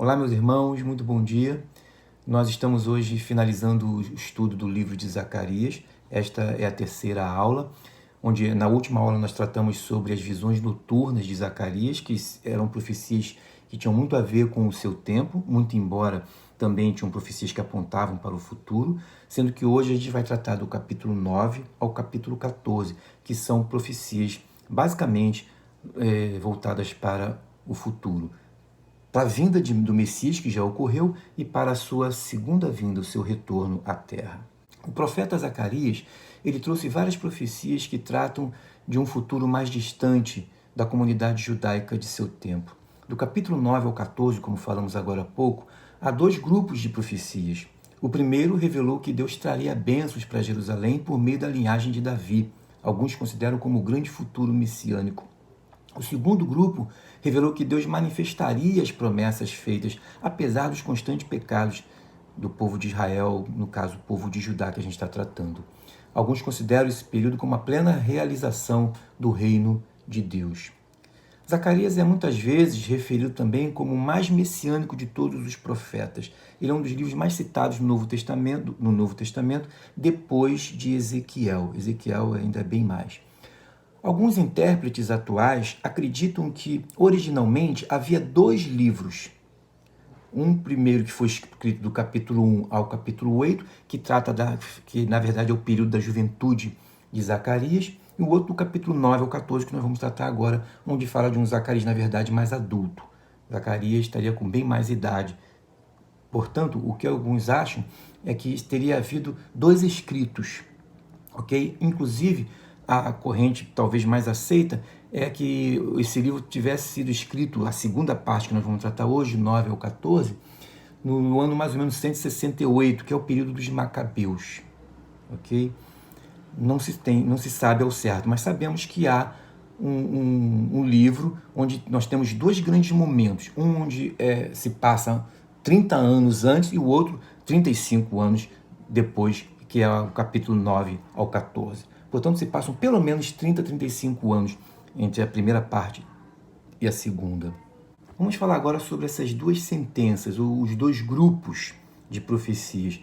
Olá, meus irmãos, muito bom dia. Nós estamos hoje finalizando o estudo do livro de Zacarias. Esta é a terceira aula, onde na última aula nós tratamos sobre as visões noturnas de Zacarias, que eram profecias que tinham muito a ver com o seu tempo, muito embora também tinham profecias que apontavam para o futuro, sendo que hoje a gente vai tratar do capítulo 9 ao capítulo 14, que são profecias basicamente voltadas para o futuro, para a vinda do Messias, que já ocorreu, e para a sua segunda vinda, o seu retorno à Terra. O profeta Zacarias, ele trouxe várias profecias que tratam de um futuro mais distante da comunidade judaica de seu tempo. Do capítulo 9 ao 14, como falamos agora há pouco, há dois grupos de profecias. O primeiro revelou que Deus traria bênçãos para Jerusalém por meio da linhagem de Davi. Alguns consideram como o grande futuro messiânico. O segundo grupo revelou que Deus manifestaria as promessas feitas, apesar dos constantes pecados do povo de Israel, no caso, o povo de Judá que a gente está tratando. Alguns consideram esse período como a plena realização do reino de Deus. Zacarias é muitas vezes referido também como o mais messiânico de todos os profetas. Ele é um dos livros mais citados no Novo Testamento, depois de Ezequiel. Ezequiel ainda é bem mais. Alguns intérpretes atuais acreditam que, originalmente, havia dois livros. Um primeiro que foi escrito do capítulo 1 ao capítulo 8, que trata que na verdade é o período da juventude de Zacarias, e o outro do capítulo 9 ao 14, que nós vamos tratar agora, onde fala de um Zacarias, na verdade, mais adulto. Zacarias estaria com bem mais idade. Portanto, o que alguns acham é que teria havido dois escritos, ok? Inclusive, a corrente talvez mais aceita é que esse livro tivesse sido escrito, a segunda parte que nós vamos tratar hoje, 9 ao 14, no ano mais ou menos 168, que é o período dos Macabeus, ok? Não se sabe ao certo, mas sabemos que há um livro onde nós temos dois grandes momentos, um onde se passa 30 anos antes e o outro 35 anos depois, que é o capítulo 9 ao 14. Portanto, se passam pelo menos 30, 35 anos entre a primeira parte e a segunda. Vamos falar agora sobre essas duas sentenças, ou os dois grupos de profecias.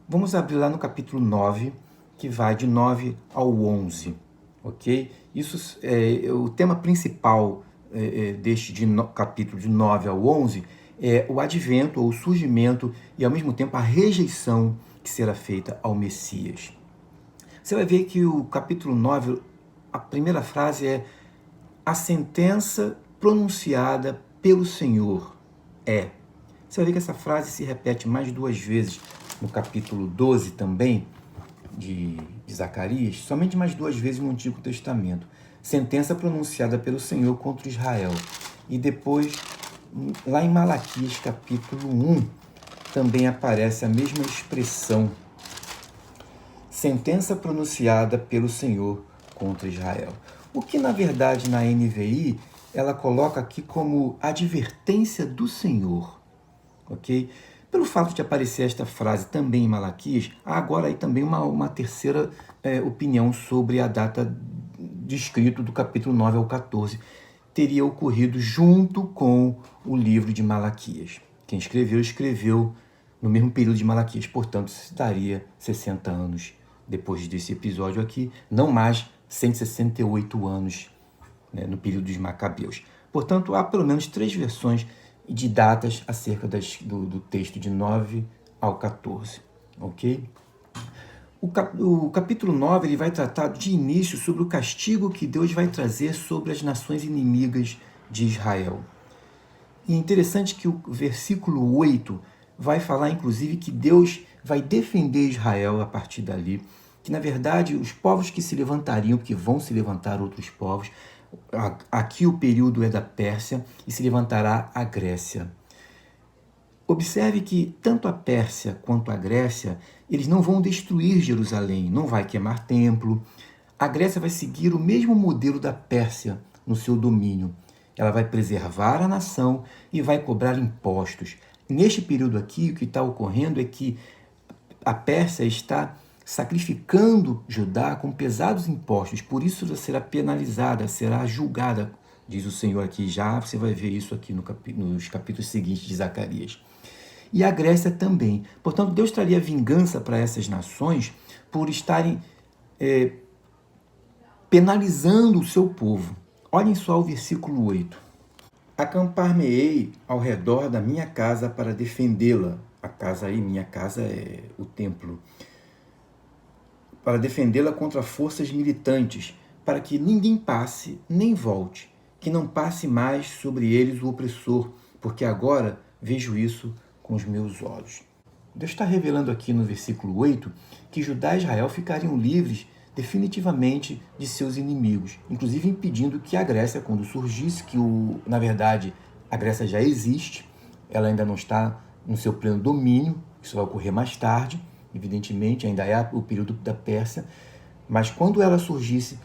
Vamos abrir lá no capítulo 9, que vai de 9 ao 11, ok? Isso é o tema principal capítulo de 9 ao 11, é o advento ou o surgimento e, ao mesmo tempo, a rejeição que será feita ao Messias. Você vai ver que o capítulo 9, a primeira frase é: a sentença pronunciada pelo Senhor é. Você vai ver que essa frase se repete mais duas vezes no capítulo 12 também, de Zacarias, somente mais duas vezes no Antigo Testamento. Sentença pronunciada pelo Senhor contra Israel. E depois, lá em Malaquias, capítulo 1, também aparece a mesma expressão. Sentença pronunciada pelo Senhor contra Israel. O que, na verdade, na NVI, ela coloca aqui como advertência do Senhor, ok? Pelo fato de aparecer esta frase também em Malaquias, há agora aí também uma terceira opinião sobre a data de escrito do capítulo 9 ao 14. Teria ocorrido junto com o livro de Malaquias. Quem escreveu no mesmo período de Malaquias, portanto, estaria 60 anos depois desse episódio aqui, não mais 168 anos, né, no período dos Macabeus. Portanto, há pelo menos três versões de datas acerca do texto de 9 ao 14, ok? O capítulo 9 ele vai tratar de início sobre o castigo que Deus vai trazer sobre as nações inimigas de Israel. E é interessante que o versículo 8 vai falar, inclusive, que Deus vai defender Israel a partir dali, que, na verdade, os povos que se levantariam, porque vão se levantar outros povos, aqui o período é da Pérsia, e se levantará a Grécia. Observe que tanto a Pérsia quanto a Grécia, eles não vão destruir Jerusalém, não vai queimar templo. A Grécia vai seguir o mesmo modelo da Pérsia no seu domínio. Ela vai preservar a nação e vai cobrar impostos. Neste período aqui, o que está ocorrendo é que a Pérsia está sacrificando Judá com pesados impostos, por isso ela será penalizada, será julgada diz o Senhor aqui, já você vai ver isso aqui nos capítulos seguintes de Zacarias. E a Grécia também. Portanto, Deus traria vingança para essas nações por estarem penalizando o seu povo. Olhem só o versículo 8. Acampar-me-ei ao redor da minha casa para defendê-la. A casa aí, minha casa é o templo. Para defendê-la contra forças militantes, para que ninguém passe nem volte, que não passe mais sobre eles o opressor, porque agora vejo isso com os meus olhos. Deus está revelando aqui no versículo 8 que Judá e Israel ficariam livres definitivamente de seus inimigos, inclusive impedindo que a Grécia, quando surgisse, na verdade, a Grécia já existe, ela ainda não está no seu pleno domínio, isso vai ocorrer mais tarde, evidentemente, ainda é o período da Pérsia, mas quando ela surgisse,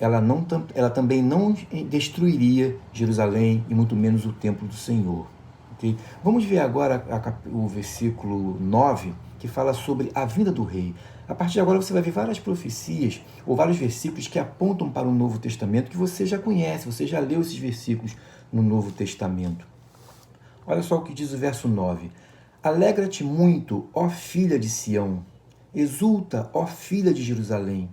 ela também não destruiria Jerusalém e muito menos o templo do Senhor. Okay? Vamos ver agora o versículo 9, que fala sobre a vinda do rei. A partir de agora você vai ver várias profecias ou vários versículos que apontam para o Novo Testamento que você já conhece, você já leu esses versículos no Novo Testamento. Olha só o que diz o verso 9. Alegra-te muito, ó filha de Sião, exulta, ó filha de Jerusalém.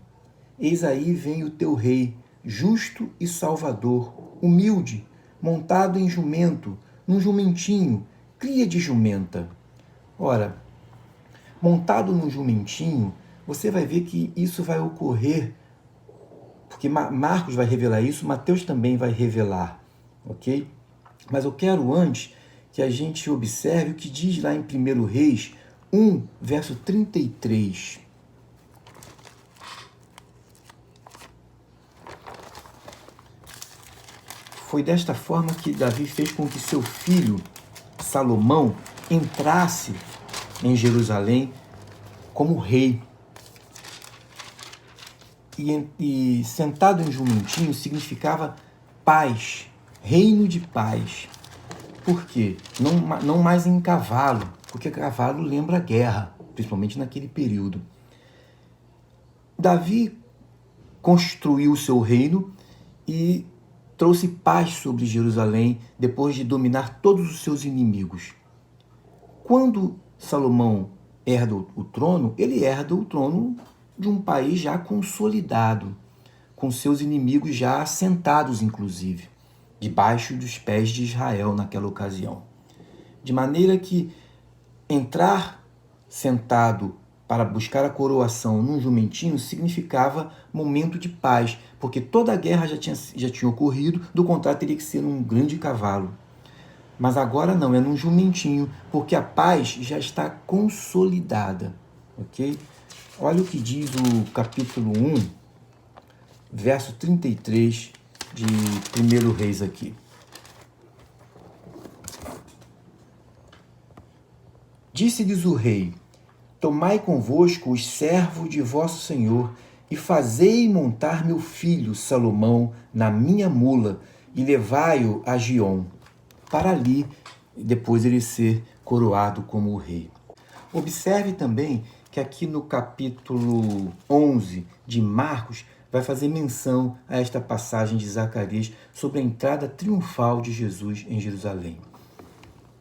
Eis aí vem o teu rei, justo e salvador, humilde, montado em jumento, num jumentinho, cria de jumenta. Ora, montado num jumentinho, você vai ver que isso vai ocorrer, porque Marcos vai revelar isso, Mateus também vai revelar, ok? Mas eu quero antes que a gente observe o que diz lá em 1 Reis 1, verso 33. Foi desta forma que Davi fez com que seu filho, Salomão, entrasse em Jerusalém como rei. E sentado em jumentinho significava paz, reino de paz. Por quê? Não mais em cavalo, porque cavalo lembra guerra, principalmente naquele período. Davi construiu o seu reino e trouxe paz sobre Jerusalém depois de dominar todos os seus inimigos. Quando Salomão herda o trono, ele herda o trono de um país já consolidado, com seus inimigos já assentados, inclusive, debaixo dos pés de Israel naquela ocasião. De maneira que entrar sentado para buscar a coroação num jumentinho significava momento de paz, porque toda a guerra já tinha ocorrido, do contrário teria que ser num grande cavalo. Mas agora não, é num jumentinho, porque a paz já está consolidada, ok? Olha o que diz o capítulo 1, verso 33 de 1 Reis aqui. Disse-lhes o rei: tomai convosco os servos de vosso senhor e fazei montar meu filho Salomão na minha mula e levai-o a Giom, para ali depois ele ser coroado como rei. Observe também que aqui no capítulo 11 de Marcos vai fazer menção a esta passagem de Zacarias sobre a entrada triunfal de Jesus em Jerusalém.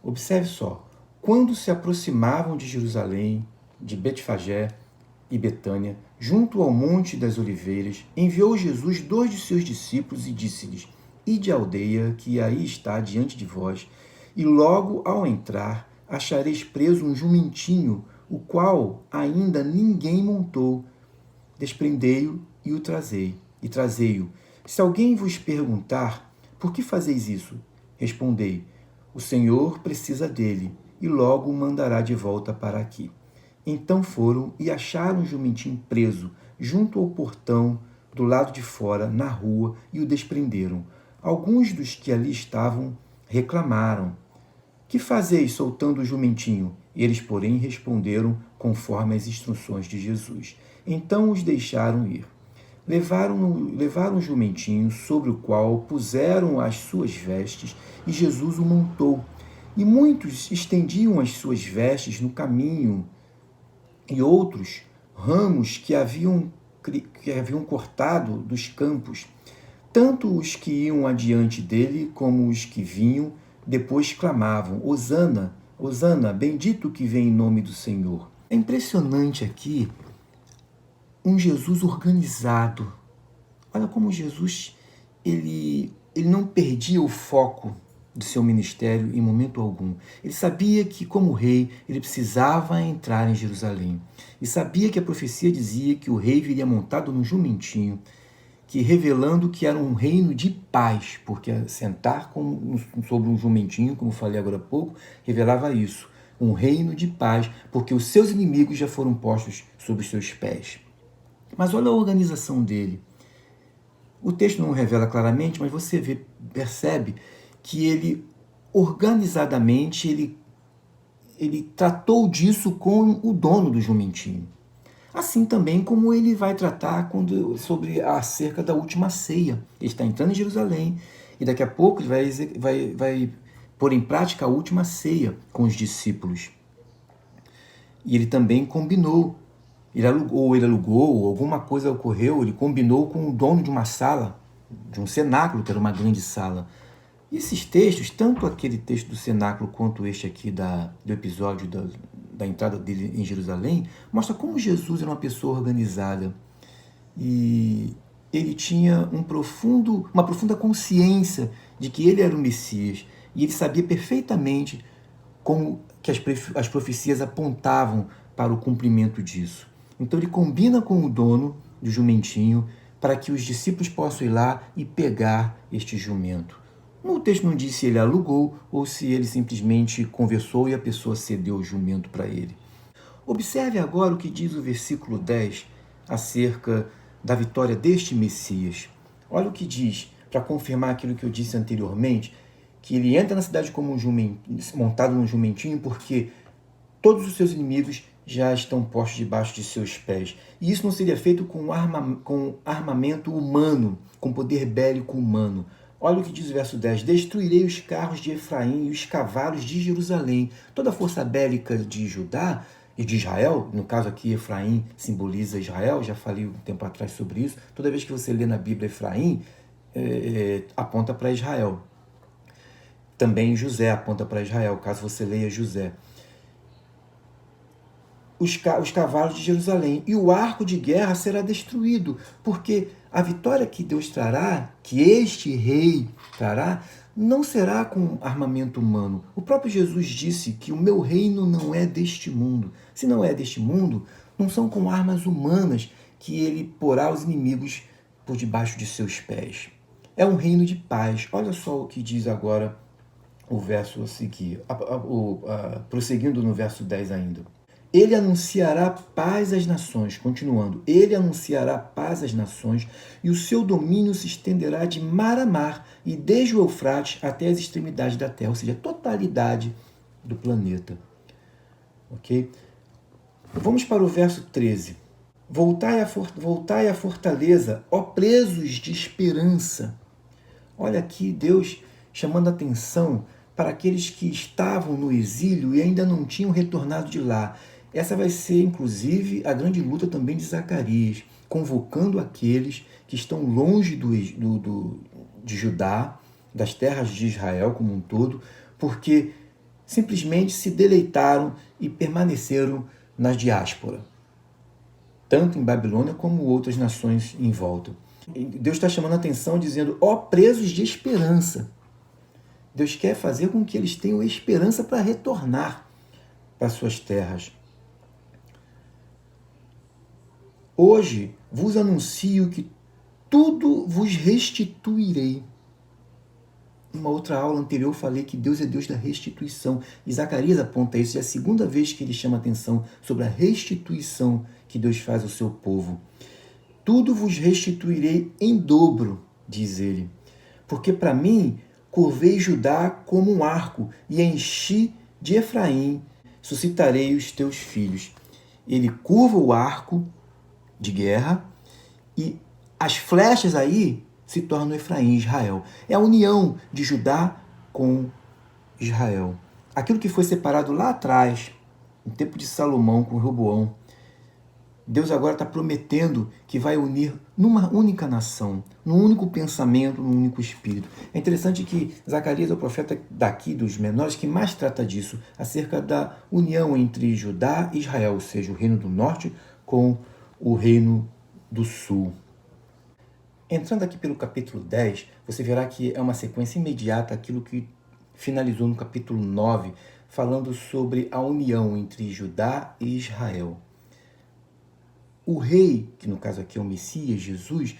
Observe só, quando se aproximavam de Jerusalém, de Betfagé e Betânia, junto ao Monte das Oliveiras, enviou Jesus 2 de seus discípulos e disse-lhes: ide à aldeia que aí está diante de vós, e logo ao entrar achareis preso um jumentinho, o qual ainda ninguém montou. Desprendei-o e o trazei-o. Se alguém vos perguntar: por que fazeis isso? Respondei: o Senhor precisa dele, e logo o mandará de volta para aqui. Então foram e acharam o jumentinho preso, junto ao portão, do lado de fora, na rua, e o desprenderam. Alguns dos que ali estavam reclamaram: que fazeis soltando o jumentinho? Eles, porém, responderam conforme as instruções de Jesus. Então os deixaram ir. Levaram o jumentinho, sobre o qual puseram as suas vestes, e Jesus o montou. E muitos estendiam as suas vestes no caminho, e outros ramos que haviam cortado dos campos. tanto os que iam adiante dele como os que vinham, depois clamavam: Hosana, Hosana, bendito que vem em nome do Senhor. É impressionante aqui um Jesus organizado. Olha como Jesus ele não perdia o foco do seu ministério em momento algum. Ele sabia que, como rei, ele precisava entrar em Jerusalém. E sabia que a profecia dizia que o rei viria montado num jumentinho, que revelando que era um reino de paz, porque sentar sobre um jumentinho, como falei agora há pouco, revelava isso. Um reino de paz, porque os seus inimigos já foram postos sob os seus pés. Mas olha a organização dele. O texto não revela claramente, mas você percebe que ele, organizadamente, ele tratou disso com o dono do jumentinho. Assim também como ele vai tratar sobre acerca da última ceia. Ele está entrando em Jerusalém e daqui a pouco ele vai pôr em prática a última ceia com os discípulos. E ele também combinou. Ele alugou, ou alguma coisa ocorreu, ele combinou com o dono de uma sala, de um cenáculo, que era uma grande sala. E esses textos, tanto aquele texto do cenáculo quanto este aqui do episódio da entrada dele em Jerusalém, mostra como Jesus era uma pessoa organizada. E ele tinha uma profunda consciência de que ele era o Messias. E ele sabia perfeitamente como que as profecias apontavam para o cumprimento disso. Então ele combina com o dono do jumentinho para que os discípulos possam ir lá e pegar este jumento. O texto não diz se ele alugou ou se ele simplesmente conversou e a pessoa cedeu o jumento para ele. Observe agora o que diz o versículo 10 acerca da vitória deste Messias. Olha o que diz, para confirmar aquilo que eu disse anteriormente, que ele entra na cidade como montado num jumentinho porque todos os seus inimigos já estão postos debaixo de seus pés. E isso não seria feito com armamento humano, com poder bélico humano. Olha o que diz o verso 10. Destruirei os carros de Efraim e os cavalos de Jerusalém. Toda a força bélica de Judá e de Israel, no caso aqui Efraim simboliza Israel, já falei um tempo atrás sobre isso. Toda vez que você lê na Bíblia Efraim, aponta para Israel. Também José aponta para Israel, caso você leia José. Os cavalos de Jerusalém e o arco de guerra será destruído, porque a vitória que Deus trará, que este rei trará, não será com armamento humano. O próprio Jesus disse que o meu reino não é deste mundo. Se não é deste mundo, não são com armas humanas que ele porá os inimigos por debaixo de seus pés. É um reino de paz. Olha só o que diz agora o verso a seguir, prosseguindo no verso 10 ainda. Ele anunciará paz às nações, continuando, ele anunciará paz às nações e o seu domínio se estenderá de mar a mar e desde o Eufrates até as extremidades da terra, ou seja, a totalidade do planeta. Ok? Vamos para o verso 13. Voltai à fortaleza, ó presos de esperança. Olha aqui Deus chamando a atenção para aqueles que estavam no exílio e ainda não tinham retornado de lá. Essa vai ser, inclusive, a grande luta também de Zacarias, convocando aqueles que estão longe de Judá, das terras de Israel como um todo, porque simplesmente se deleitaram e permaneceram na diáspora, tanto em Babilônia como outras nações em volta. Deus está chamando a atenção dizendo, ó presos de esperança. Deus quer fazer com que eles tenham esperança para retornar para suas terras. Hoje vos anuncio que tudo vos restituirei. Em uma outra aula anterior eu falei que Deus é Deus da restituição. E Zacarias aponta isso, é a segunda vez que ele chama atenção sobre a restituição que Deus faz ao seu povo. Tudo vos restituirei em dobro, diz ele. Porque para mim, curvei Judá como um arco e enchi de Efraim, suscitarei os teus filhos. Ele curva o arco de guerra e as flechas aí se tornam Efraim e Israel. É a união de Judá com Israel. Aquilo que foi separado lá atrás, no tempo de Salomão com Roboão, Deus agora está prometendo que vai unir numa única nação, num único pensamento, num único espírito. É interessante que Zacarias é o profeta daqui, dos menores, que mais trata disso, acerca da união entre Judá e Israel, ou seja, o reino do norte com o reino do sul. Entrando aqui pelo capítulo 10, você verá que é uma sequência imediata àquilo que finalizou no capítulo 9, falando sobre a união entre Judá e Israel. O rei, que no caso aqui é o Messias, Jesus,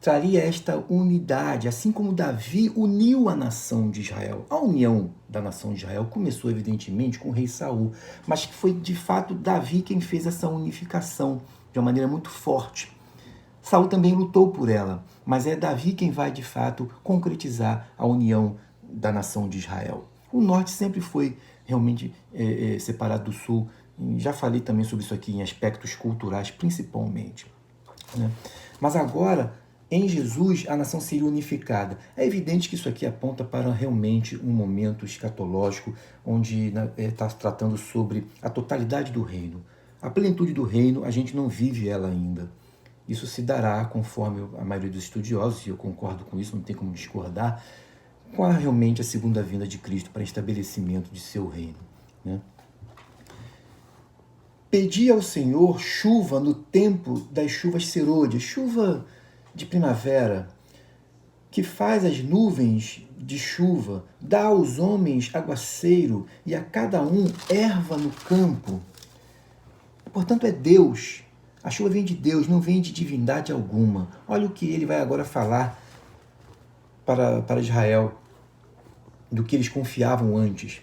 traria esta unidade, assim como Davi uniu a nação de Israel. A união da nação de Israel começou, evidentemente, com o rei Saul, mas que foi, de fato, Davi quem fez essa unificação de uma maneira muito forte. Saul também lutou por ela, mas é Davi quem vai, de fato, concretizar a união da nação de Israel. O norte sempre foi realmente separado do sul. Já falei também sobre isso aqui em aspectos culturais, principalmente, né? Mas agora, em Jesus, a nação seria unificada. É evidente que isso aqui aponta para realmente um momento escatológico, onde está tratando sobre a totalidade do reino. A plenitude do reino, a gente não vive ela ainda. Isso se dará, conforme a maioria dos estudiosos, e eu concordo com isso, não tem como discordar, com realmente a segunda vinda de Cristo para estabelecimento de seu reino, né? Pedi ao Senhor chuva no tempo das chuvas serôdias, chuva de primavera, que faz as nuvens de chuva, dá aos homens aguaceiro e a cada um erva no campo. Portanto, é Deus. A chuva vem de Deus, não vem de divindade alguma. Olha o que ele vai agora falar para Israel, do que eles confiavam antes.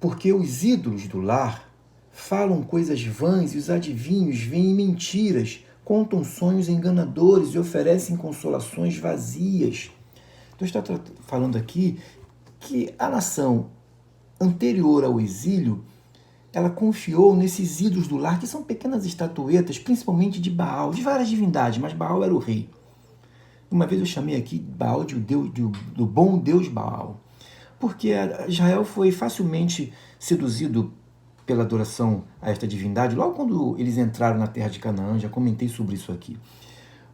Porque os ídolos do lar falam coisas vãs e os adivinhos veem mentiras, contam sonhos enganadores e oferecem consolações vazias. Então está falando aqui que a nação anterior ao exílio, ela confiou nesses ídolos do lar, que são pequenas estatuetas, principalmente de Baal, de várias divindades, mas Baal era o rei. Uma vez eu chamei aqui Baal do bom Deus Baal, porque Israel foi facilmente seduzido pela adoração a esta divindade, logo quando eles entraram na terra de Canaã. Já comentei sobre isso aqui.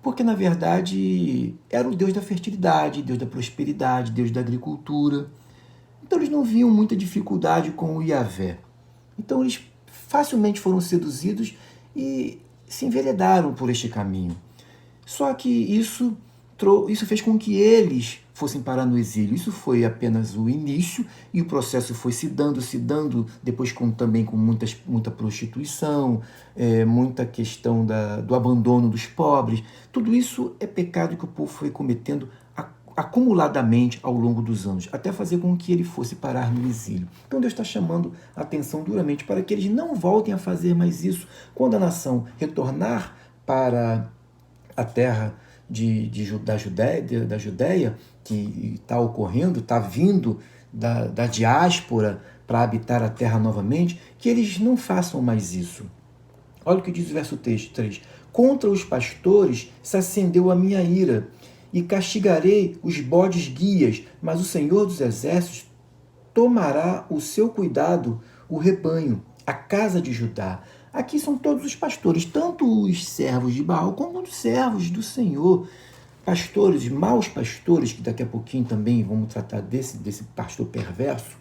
Porque, na verdade, era o Deus da fertilidade, Deus da prosperidade, Deus da agricultura. Então, eles não viam muita dificuldade com o Yahvé. Então, eles facilmente foram seduzidos e se enveredaram por este caminho. Só que isso fez com que eles fossem parar no exílio. Isso foi apenas o início e o processo foi se dando, depois também com muita prostituição, muita questão do abandono dos pobres. Tudo isso é pecado que o povo foi cometendo acumuladamente ao longo dos anos, até fazer com que ele fosse parar no exílio. Então Deus está chamando a atenção duramente para que eles não voltem a fazer mais isso. Quando a nação retornar para a terra da Judéia, que está ocorrendo, está vindo da diáspora para habitar a terra novamente, que eles não façam mais isso. Olha o que diz o verso 3. Contra os pastores se acendeu a minha ira, e castigarei os bodes guias, mas o Senhor dos Exércitos tomará o seu cuidado o rebanho, a casa de Judá. Aqui são todos os pastores, tanto os servos de Baal como os servos do Senhor. Pastores, maus pastores, que daqui a pouquinho também vamos tratar desse pastor perverso,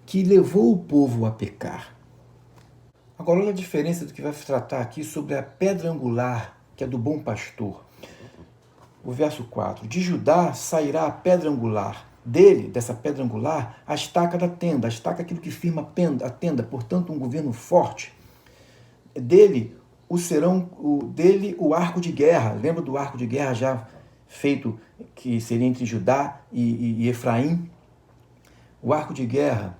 que levou o povo a pecar. Agora, olha a diferença do que vai tratar aqui sobre a pedra angular, que é do bom pastor. O verso 4. De Judá sairá a pedra angular. Dele, dessa pedra angular, a estaca da tenda. A estaca é aquilo que firma a tenda, portanto, um governo forte. Dele o arco de guerra. Lembra do arco de guerra já feito, que seria entre Judá e Efraim? O arco de guerra.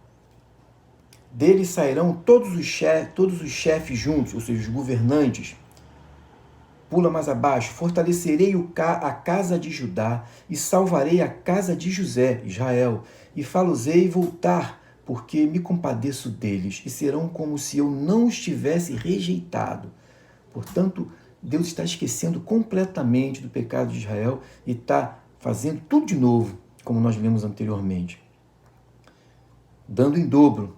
Dele sairão todos os chefes juntos, ou seja, os governantes. Pula mais abaixo. Fortalecerei a casa de Judá e salvarei a casa de José, Israel, e fá-los-ei voltar, porque me compadeço deles, e serão como se eu não os tivesse rejeitado. Portanto, Deus está esquecendo completamente do pecado de Israel e está fazendo tudo de novo, como nós vimos anteriormente. Dando em dobro.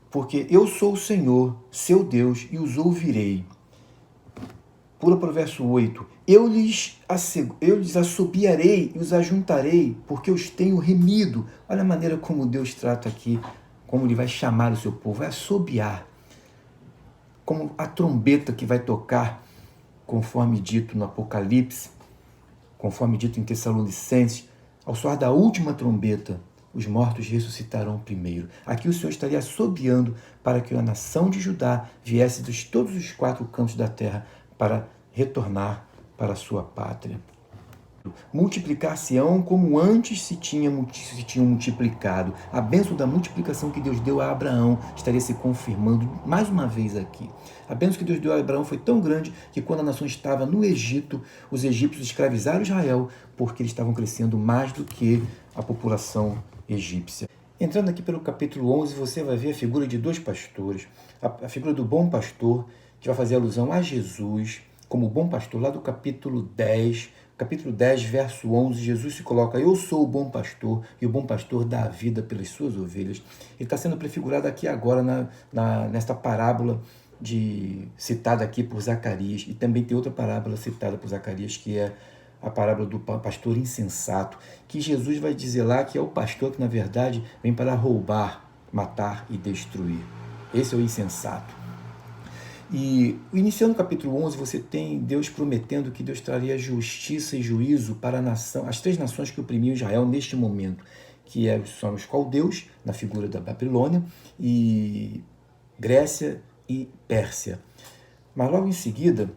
Porque eu sou o Senhor, seu Deus, e os ouvirei. Pula para o verso 8. Eu lhes assobiarei e os ajuntarei, porque os tenho remido. Olha a maneira como Deus trata aqui, como ele vai chamar o seu povo, vai assobiar, como a trombeta que vai tocar, conforme dito no Apocalipse, conforme dito em Tessalonicenses, ao soar da última trombeta, os mortos ressuscitarão primeiro. Aqui o Senhor estaria assobiando para que a nação de Judá viesse de todos os 4 cantos da terra para retornar para a sua pátria. Multiplicar-se-ão como antes se tinham multiplicado. A bênção da multiplicação que Deus deu a Abraão estaria se confirmando mais uma vez aqui. A bênção que Deus deu a Abraão foi tão grande que quando a nação estava no Egito, os egípcios escravizaram Israel porque eles estavam crescendo mais do que a população egípcia. Entrando aqui pelo capítulo 11, você vai ver a figura de 2 pastores. A figura do bom pastor, que vai fazer alusão a Jesus como bom pastor, lá do capítulo 10, verso 11, Jesus se coloca: eu sou o bom pastor, e o bom pastor dá a vida pelas suas ovelhas. Ele está sendo prefigurado aqui agora nesta parábola citada aqui por Zacarias, e também tem outra parábola citada por Zacarias, que é a parábola do pastor insensato, que Jesus vai dizer lá que é o pastor que, na verdade, vem para roubar, matar e destruir. Esse é o insensato. E iniciando o capítulo 11, você tem Deus prometendo que Deus traria justiça e juízo para as 3 nações que oprimiam Israel neste momento, que são os caldeus, na figura da Babilônia, e Grécia e Pérsia. Mas logo em seguida,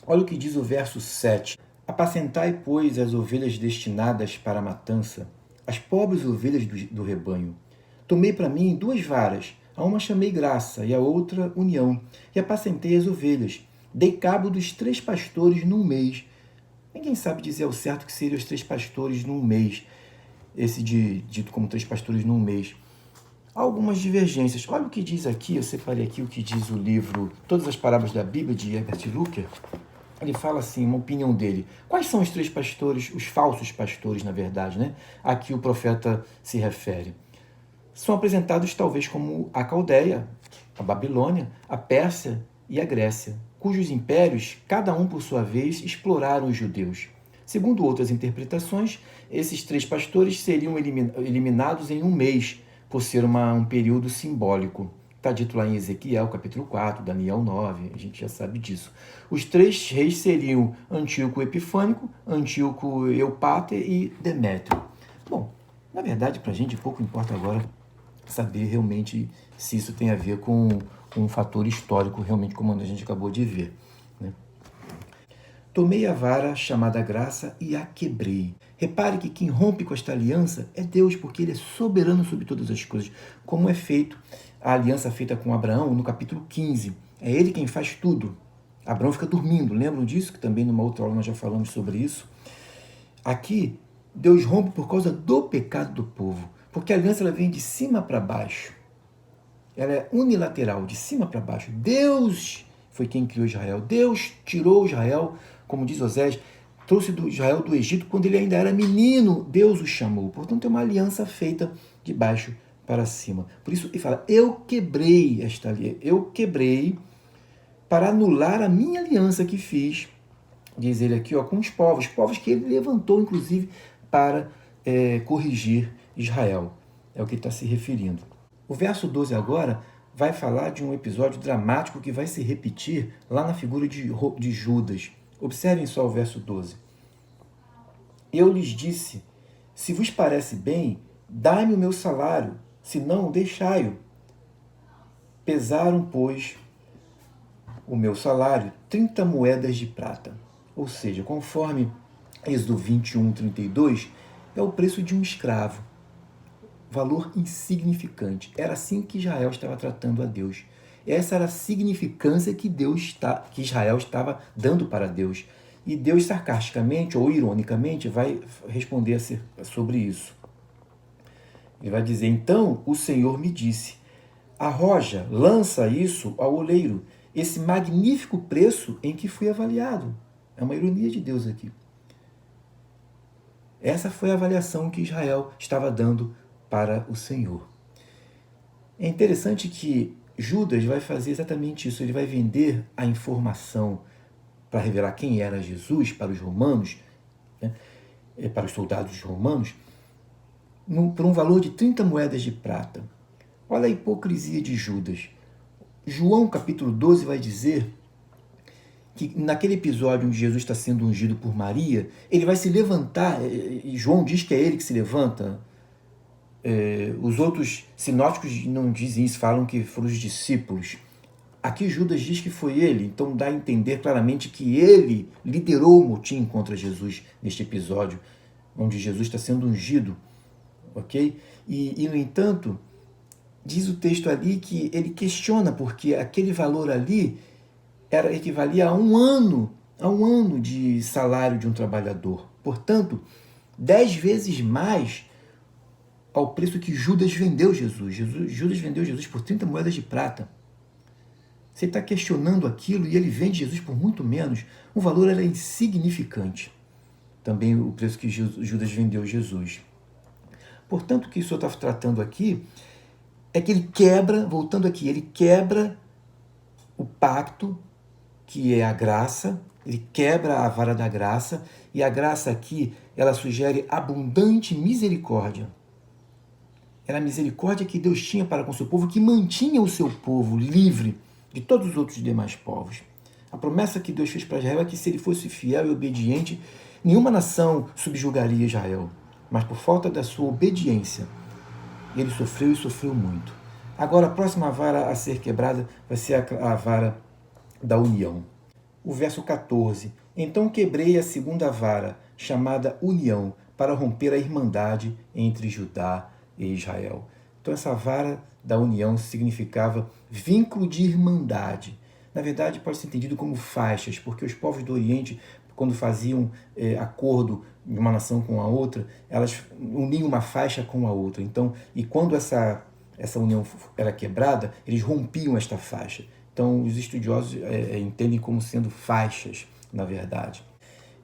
olha o que diz o verso 7. Apacentai, pois, as ovelhas destinadas para a matança, as pobres ovelhas do rebanho. Tomei para mim 2 varas, a uma chamei graça e a outra união, e apacentei as ovelhas. Dei cabo dos 3 pastores num mês. Ninguém sabe dizer ao certo que seriam os 3 pastores num mês, dito como 3 pastores num mês. Há algumas divergências. Olha o que diz aqui, eu separei aqui o que diz o livro Todas as Parábolas da Bíblia, de Herbert Lucker. Ele fala assim, uma opinião dele. Quais são os 3 pastores, os falsos pastores, na verdade, né? A que o profeta se refere? São apresentados talvez como a Caldeia, a Babilônia, a Pérsia e a Grécia, cujos impérios, cada um por sua vez, exploraram os judeus. Segundo outras interpretações, esses 3 pastores seriam eliminados em um mês, por ser um período simbólico. Está dito lá em Ezequiel, capítulo 4, Daniel 9, a gente já sabe disso. Os 3 reis seriam Antíoco Epifânico, Antíoco Eupáter e Demétrio. Bom, na verdade, para a gente pouco importa agora saber realmente se isso tem a ver com um fator histórico, realmente como a gente acabou de ver, né? Tomei a vara chamada graça e a quebrei. Repare que quem rompe com esta aliança é Deus, porque Ele é soberano sobre todas as coisas, como é feito a aliança feita com Abraão no capítulo 15. É Ele quem faz tudo. Abraão fica dormindo, lembram disso? Que também numa outra aula nós já falamos sobre isso. Aqui, Deus rompe por causa do pecado do povo, porque a aliança ela vem de cima para baixo. Ela é unilateral, de cima para baixo. Deus foi quem criou Israel. Deus tirou Israel, como diz Osés, trouxe Israel do Egito quando ele ainda era menino. Deus o chamou. Portanto, é uma aliança feita de baixo para cima. Por isso, ele fala, eu quebrei esta aliança. Eu quebrei para anular a minha aliança que fiz, diz ele aqui, com os povos que ele levantou, inclusive, para corrigir Israel. É o que ele está se referindo. O verso 12 agora vai falar de um episódio dramático que vai se repetir lá na figura de Judas. Observem só o verso 12. Eu lhes disse, se vos parece bem, dai-me o meu salário, se não, deixai-o. Pesaram, pois, o meu salário, 30 moedas de prata. Ou seja, conforme Êxodo 21, 32, é o preço de um escravo. Valor insignificante. Era assim que Israel estava tratando a Deus. Essa era a significância que Israel estava dando para Deus. E Deus, sarcasticamente ou ironicamente, vai responder sobre isso. Ele vai dizer, então o Senhor me disse, arroja, lança isso ao oleiro, esse magnífico preço em que fui avaliado. É uma ironia de Deus aqui. Essa foi a avaliação que Israel estava dando para o Senhor. É interessante que Judas vai fazer exatamente isso. Ele vai vender a informação para revelar quem era Jesus para os romanos, né, para os soldados romanos, por um valor de 30 moedas de prata. Olha a hipocrisia de Judas. João capítulo 12 vai dizer que naquele episódio onde Jesus está sendo ungido por Maria, ele vai se levantar, e João diz que é ele que se levanta. Os outros sinóticos não dizem isso, falam que foram os discípulos. Aqui Judas diz que foi ele, então dá a entender claramente que ele liderou o motim contra Jesus neste episódio, onde Jesus está sendo ungido, ok? E no entanto, diz o texto ali que ele questiona, porque aquele valor ali equivalia a um ano de salário de um trabalhador. Portanto, 10 vezes mais ao preço que Judas vendeu Jesus. Judas vendeu Jesus por 30 moedas de prata. Você está questionando aquilo e ele vende Jesus por muito menos. O valor era insignificante. Também o preço que Judas vendeu Jesus. Portanto, o que o Senhor está tratando aqui é que ele quebra, voltando aqui, ele quebra o pacto, que é a graça, ele quebra a vara da graça, e a graça aqui, ela sugere abundante misericórdia. Era a misericórdia que Deus tinha para com o seu povo, que mantinha o seu povo livre de todos os outros demais povos. A promessa que Deus fez para Israel é que se ele fosse fiel e obediente, nenhuma nação subjugaria Israel. Mas por falta da sua obediência, ele sofreu e sofreu muito. Agora, a próxima vara a ser quebrada vai ser a vara da união. O verso 14. Então quebrei a segunda vara, chamada união, para romper a irmandade entre Judá e Israel. Então essa vara da união significava vínculo de irmandade. Na verdade, pode ser entendido como faixas, porque os povos do Oriente, quando faziam acordo de uma nação com a outra, elas uniam uma faixa com a outra. Então, e quando essa união era quebrada, eles rompiam esta faixa. Então, os estudiosos entendem como sendo faixas, na verdade.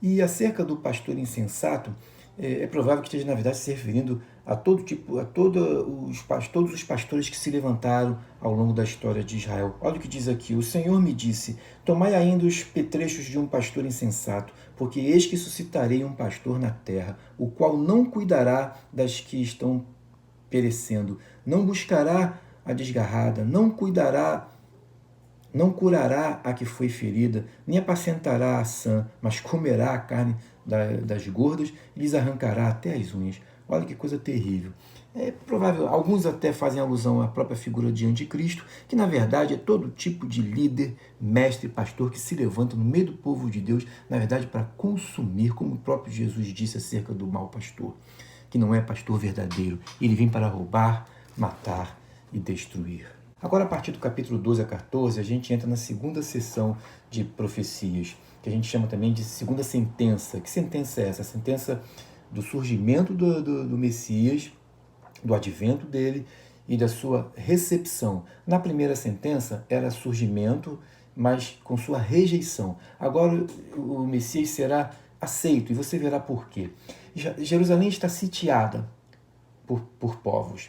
E acerca do pastor insensato, é provável que esteja, na verdade, se referindo a todos os pastores que se levantaram ao longo da história de Israel. Olha o que diz aqui: o Senhor me disse, tomai ainda os petrechos de um pastor insensato, porque eis que suscitarei um pastor na terra, o qual não cuidará das que estão perecendo, não buscará a desgarrada, não curará a que foi ferida, nem apacentará a sã, mas comerá a carne das gordas e lhes arrancará até as unhas. Olha que coisa terrível. É provável, alguns até fazem alusão à própria figura de anticristo, que na verdade é todo tipo de líder, mestre, pastor que se levanta no meio do povo de Deus, na verdade para consumir, como o próprio Jesus disse acerca do mau pastor, que não é pastor verdadeiro. Ele vem para roubar, matar e destruir. Agora, a partir do capítulo 12 a 14, a gente entra na segunda sessão de profecias, que a gente chama também de segunda sentença. Que sentença é essa? A sentença do surgimento do Messias, do advento dele e da sua recepção. Na primeira sentença era surgimento, mas com sua rejeição. Agora o Messias será aceito, e você verá por quê. Jerusalém está sitiada por povos.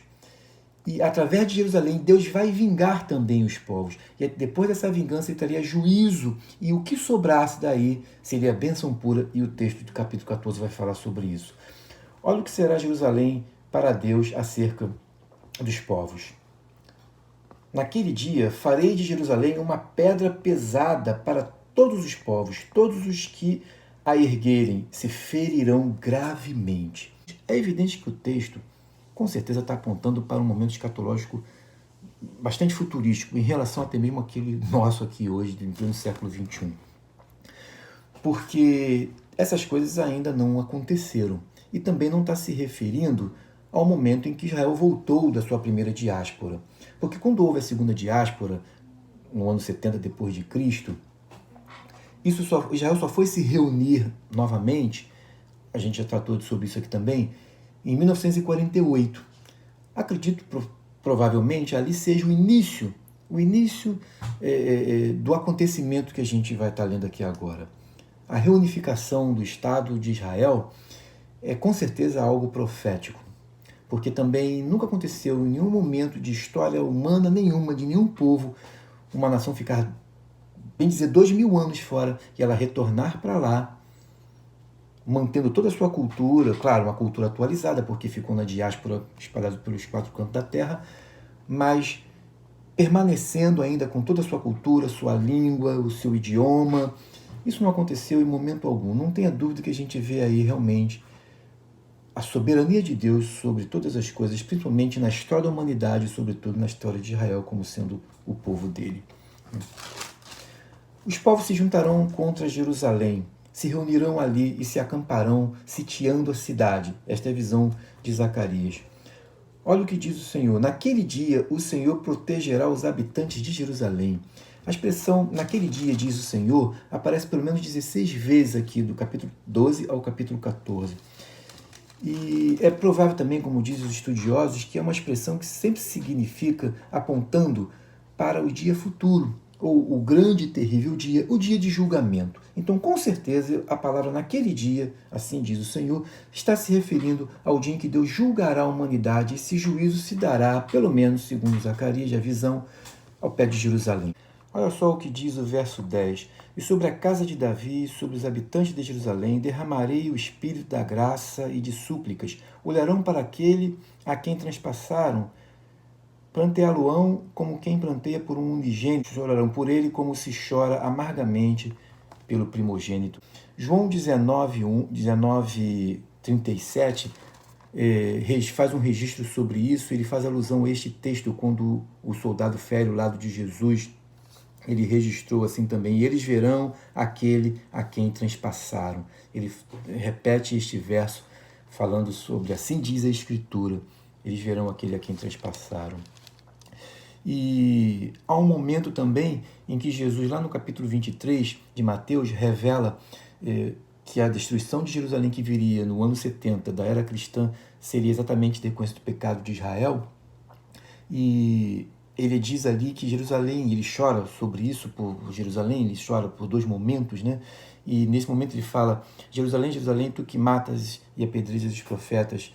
E através de Jerusalém, Deus vai vingar também os povos. E depois dessa vingança, ele traria juízo. E o que sobrasse daí seria a bênção pura. E o texto do capítulo 14 vai falar sobre isso. Olha o que será Jerusalém para Deus acerca dos povos. Naquele dia, farei de Jerusalém uma pedra pesada para todos os povos. Todos os que a erguerem se ferirão gravemente. É evidente que o texto com certeza está apontando para um momento escatológico bastante futurístico, em relação até mesmo àquele nosso aqui hoje, no século XXI. Porque essas coisas ainda não aconteceram. E também não está se referindo ao momento em que Israel voltou da sua primeira diáspora. Porque quando houve a segunda diáspora, no ano 70 depois de Cristo, Israel só foi se reunir novamente, a gente já tratou sobre isso aqui também, em 1948. Acredito provavelmente ali seja o início do acontecimento que a gente vai estar lendo aqui agora. A reunificação do Estado de Israel é com certeza algo profético, porque também nunca aconteceu em nenhum momento de história humana nenhuma, de nenhum povo, uma nação ficar bem dizer, 2000 anos fora, e ela retornar para lá, mantendo toda a sua cultura, claro, uma cultura atualizada, porque ficou na diáspora espalhada pelos 4 cantos da terra, mas permanecendo ainda com toda a sua cultura, sua língua, o seu idioma. Isso não aconteceu em momento algum. Não tenha dúvida que a gente vê aí realmente a soberania de Deus sobre todas as coisas, principalmente na história da humanidade, sobretudo na história de Israel como sendo o povo dele. Os povos se juntarão contra Jerusalém, se reunirão ali e se acamparão, sitiando a cidade. Esta é a visão de Zacarias. Olha o que diz o Senhor. Naquele dia, o Senhor protegerá os habitantes de Jerusalém. A expressão naquele dia, diz o Senhor, aparece pelo menos 16 vezes aqui, do capítulo 12 ao capítulo 14. E é provável também, como dizem os estudiosos, que é uma expressão que sempre significa apontando para o dia futuro, ou o grande e terrível dia, o dia de julgamento. Então, com certeza, a palavra naquele dia, assim diz o Senhor, está se referindo ao dia em que Deus julgará a humanidade e esse juízo se dará, pelo menos, segundo Zacarias, a visão, ao pé de Jerusalém. Olha só o que diz o verso 10. E sobre a casa de Davi, sobre os habitantes de Jerusalém, derramarei o espírito da graça e de súplicas. Olharão para aquele a quem transpassaram, planteá-lo-ão como quem planteia por um unigênito, chorarão por ele como se chora amargamente pelo primogênito. João 19:37 faz um registro sobre isso, ele faz alusão a este texto quando o soldado fere o lado de Jesus, ele registrou assim também, e eles verão aquele a quem transpassaram. Ele repete este verso falando sobre, assim diz a Escritura, eles verão aquele a quem transpassaram. E há um momento também em que Jesus, lá no capítulo 23 de Mateus, revela que a destruição de Jerusalém que viria no ano 70 da era cristã seria exatamente decorrência do pecado de Israel. E ele diz ali que Jerusalém, ele chora sobre isso, por Jerusalém, ele chora por 2 momentos, né? E nesse momento ele fala: Jerusalém, Jerusalém, tu que matas e apedrejas os profetas,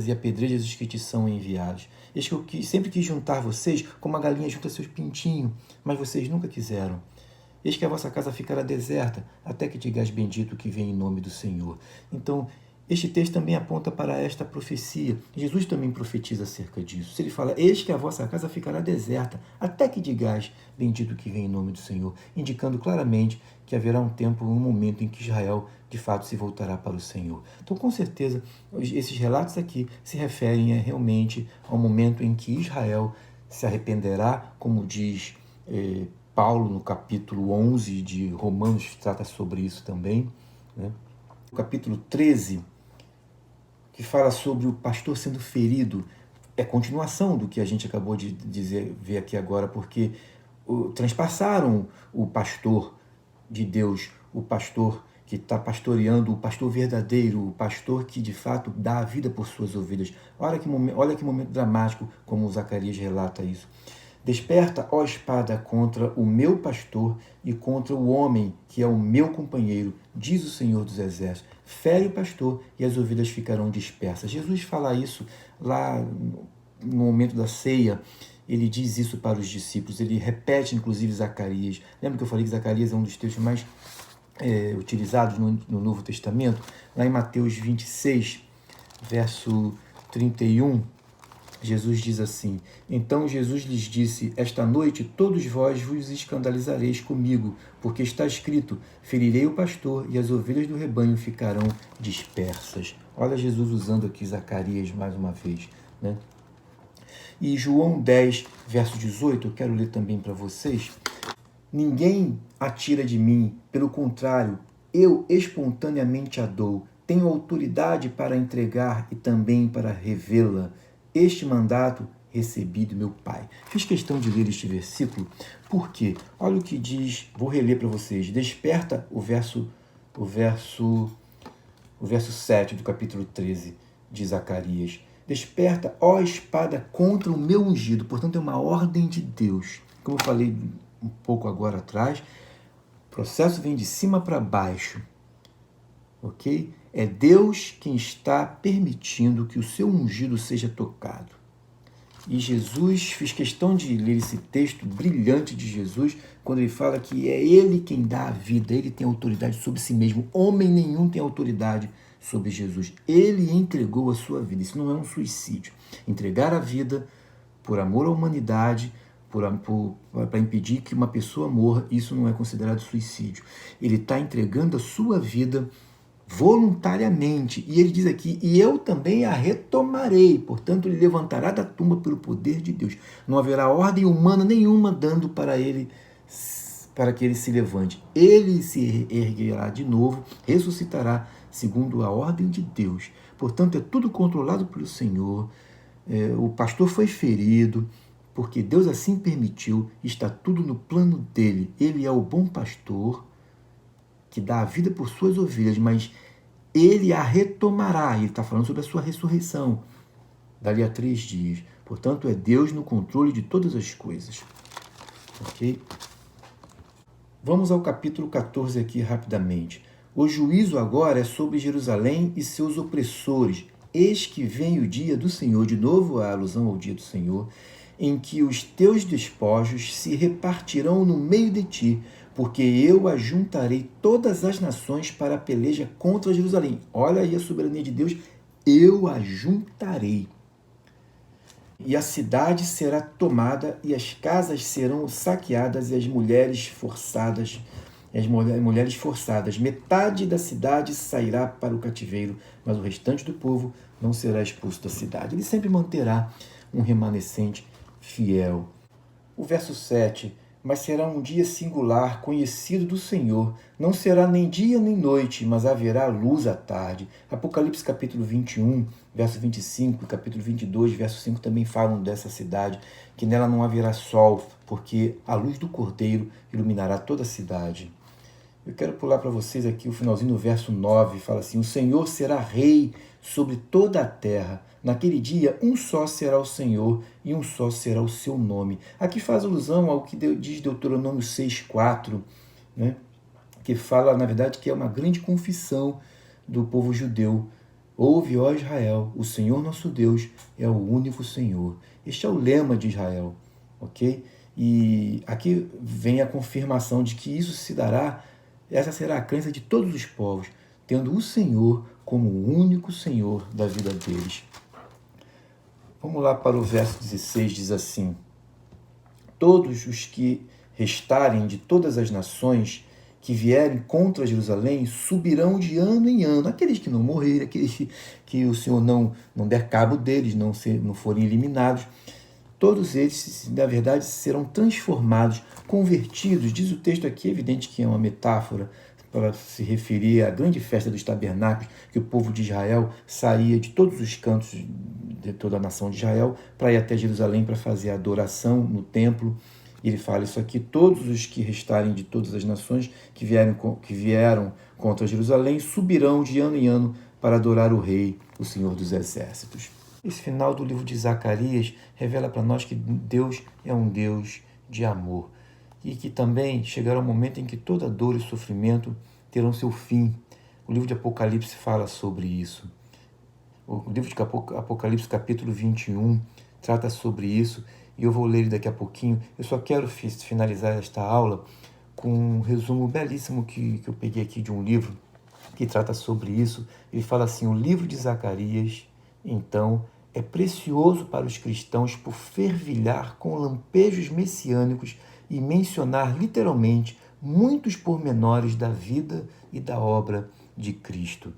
e apedrejas os que te são enviados. Eis que eu sempre quis juntar vocês como a galinha junta seus pintinhos, mas vocês nunca quiseram. Eis que a vossa casa ficará deserta, até que digais bendito que vem em nome do Senhor. Então, este texto também aponta para esta profecia. Jesus também profetiza acerca disso. Ele fala: eis que a vossa casa ficará deserta, até que digais bendito que vem em nome do Senhor, indicando claramente que haverá um tempo, um momento em que Israel de fato se voltará para o Senhor. Então, com certeza, esses relatos aqui se referem realmente ao momento em que Israel se arrependerá, como diz Paulo no capítulo 11 de Romanos, trata sobre isso também, né? O capítulo 13, que fala sobre o pastor sendo ferido, é continuação do que a gente acabou de ver aqui agora, porque transpassaram o pastor de Deus, o pastor que está pastoreando, o pastor verdadeiro, o pastor que de fato dá a vida por suas ovelhas. Olha que momento dramático, como Zacarias relata isso. Desperta, ó espada, contra o meu pastor e contra o homem que é o meu companheiro, diz o Senhor dos Exércitos. Fere o pastor e as ovelhas ficarão dispersas. Jesus fala isso lá no momento da ceia. Ele diz isso para os discípulos. Ele repete, inclusive, Zacarias. Lembra que eu falei que Zacarias é um dos textos mais utilizados no Novo Testamento? Lá em Mateus 26, verso 31, Jesus diz assim: então Jesus lhes disse: esta noite todos vós vos escandalizareis comigo, porque está escrito: ferirei o pastor e as ovelhas do rebanho ficarão dispersas. Olha Jesus usando aqui Zacarias mais uma vez, né? E João 10, verso 18, eu quero ler também para vocês. Ninguém a tira de mim, pelo contrário, eu espontaneamente a dou. Tenho autoridade para entregar e também para revê-la. Este mandato recebi do meu Pai. Fiz questão de ler este versículo porque, olha o que diz, vou reler para vocês. Desperta o verso 7 do capítulo 13 de Zacarias. Desperta, ó espada, contra o meu ungido. Portanto, é uma ordem de Deus. Como eu falei um pouco agora atrás, o processo vem de cima para baixo. Ok? É Deus quem está permitindo que o seu ungido seja tocado. E Jesus, fiz questão de ler esse texto brilhante de Jesus, quando ele fala que é ele quem dá a vida, ele tem autoridade sobre si mesmo. Homem nenhum tem autoridade sobre Jesus. Ele entregou a sua vida. Isso não é um suicídio. Entregar a vida por amor à humanidade, para impedir que uma pessoa morra, isso não é considerado suicídio. Ele está entregando a sua vida voluntariamente. E ele diz aqui, e eu também a retomarei. Portanto, ele levantará da tumba pelo poder de Deus. Não haverá ordem humana nenhuma dando para ele, para que ele se levante. Ele se erguerá de novo, ressuscitará segundo a ordem de Deus. Portanto, é tudo controlado pelo Senhor. O pastor foi ferido, porque Deus assim permitiu, está tudo no plano dele. Ele é o bom pastor, que dá a vida por suas ovelhas, mas ele a retomará. Ele está falando sobre a sua ressurreição, dali a 3 dias. Portanto, é Deus no controle de todas as coisas. Ok? Vamos ao capítulo 14 aqui rapidamente. O juízo agora é sobre Jerusalém e seus opressores. Eis que vem o dia do Senhor, de novo a alusão ao dia do Senhor, em que os teus despojos se repartirão no meio de ti, porque eu ajuntarei todas as nações para a peleja contra Jerusalém. Olha aí a soberania de Deus, eu ajuntarei. E a cidade será tomada, e as casas serão saqueadas, e as mulheres forçadas. Metade da cidade sairá para o cativeiro, mas o restante do povo não será expulso da cidade. Ele sempre manterá um remanescente fiel. O verso 7, mas será um dia singular, conhecido do Senhor. Não será nem dia nem noite, mas haverá luz à tarde. Apocalipse capítulo 21, verso 25, capítulo 22, verso 5 também falam dessa cidade, que nela não haverá sol, porque a luz do Cordeiro iluminará toda a cidade. Eu quero pular para vocês aqui o finalzinho do verso 9, fala assim, o Senhor será rei sobre toda a terra. Naquele dia, um só será o Senhor e um só será o seu nome. Aqui faz alusão ao que diz Deuteronômio 6,4, né? Que fala, na verdade, que é uma grande confissão do povo judeu. Ouve, ó Israel, o Senhor nosso Deus é o único Senhor. Este é o lema de Israel, ok? E aqui vem a confirmação de que isso se dará. Essa será a crença de todos os povos, tendo o Senhor como o único Senhor da vida deles. Vamos lá para o verso 16, diz assim, todos os que restarem de todas as nações que vierem contra Jerusalém subirão de ano em ano. Aqueles que não morrerem, aqueles que o Senhor não der cabo deles, não forem eliminados, todos eles, na verdade, serão transformados, convertidos. Diz o texto aqui, é evidente que é uma metáfora para se referir à grande festa dos tabernáculos, que o povo de Israel saía de todos os cantos de toda a nação de Israel para ir até Jerusalém para fazer a adoração no templo. E ele fala isso aqui, todos os que restarem de todas as nações que vieram contra Jerusalém subirão de ano em ano para adorar o Rei, o Senhor dos Exércitos. Esse final do livro de Zacarias revela para nós que Deus é um Deus de amor e que também chegará um momento em que toda dor e sofrimento terão seu fim. O livro de Apocalipse fala sobre isso. O livro de Apocalipse, capítulo 21, trata sobre isso e eu vou ler ele daqui a pouquinho. Eu só quero finalizar esta aula com um resumo belíssimo que eu peguei aqui de um livro que trata sobre isso. Ele fala assim, o livro de Zacarias, então, é precioso para os cristãos por fervilhar com lampejos messiânicos e mencionar literalmente muitos pormenores da vida e da obra de Cristo.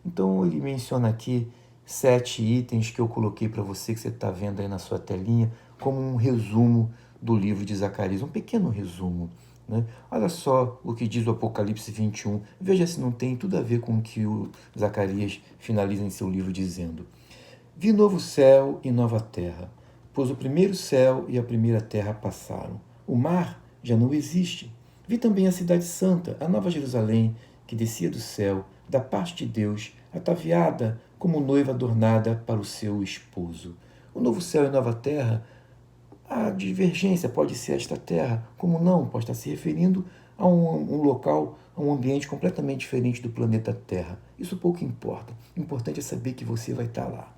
Então ele menciona aqui 7 itens que eu coloquei para você, que você está vendo aí na sua telinha, como um resumo do livro de Zacarias, um pequeno resumo. Né? Olha só o que diz o Apocalipse 21, veja se não tem tudo a ver com o que o Zacarias finaliza em seu livro dizendo: vi novo céu e nova terra, pois o primeiro céu e a primeira terra passaram. O mar já não existe. Vi também a cidade santa, a nova Jerusalém, que descia do céu, da parte de Deus, ataviada como noiva adornada para o seu esposo. O novo céu e a nova terra, a divergência pode ser esta terra, como não, pode estar se referindo a um local, a um ambiente completamente diferente do planeta Terra. Isso pouco importa. O importante é saber que você vai estar lá.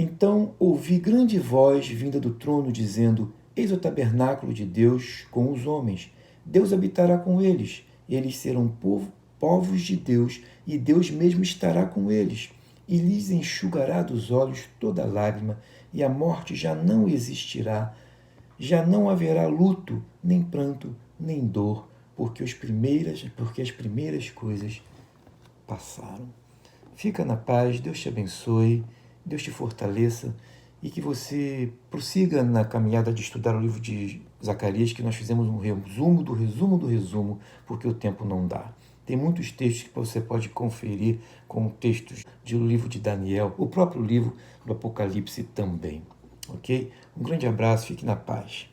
Então ouvi grande voz vinda do trono, dizendo: Eis o tabernáculo de Deus com os homens. Deus habitará com eles. Eles serão povos de Deus, e Deus mesmo estará com eles. E lhes enxugará dos olhos toda lágrima, e a morte já não existirá. Já não haverá luto, nem pranto, nem dor, porque as primeiras coisas passaram. Fica na paz, Deus te abençoe, Deus te fortaleça e que você prossiga na caminhada de estudar o livro de Zacarias, que nós fizemos um resumo do resumo do resumo, porque o tempo não dá. Tem muitos textos que você pode conferir com textos do livro de Daniel, o próprio livro do Apocalipse também. Ok? Um grande abraço, fique na paz.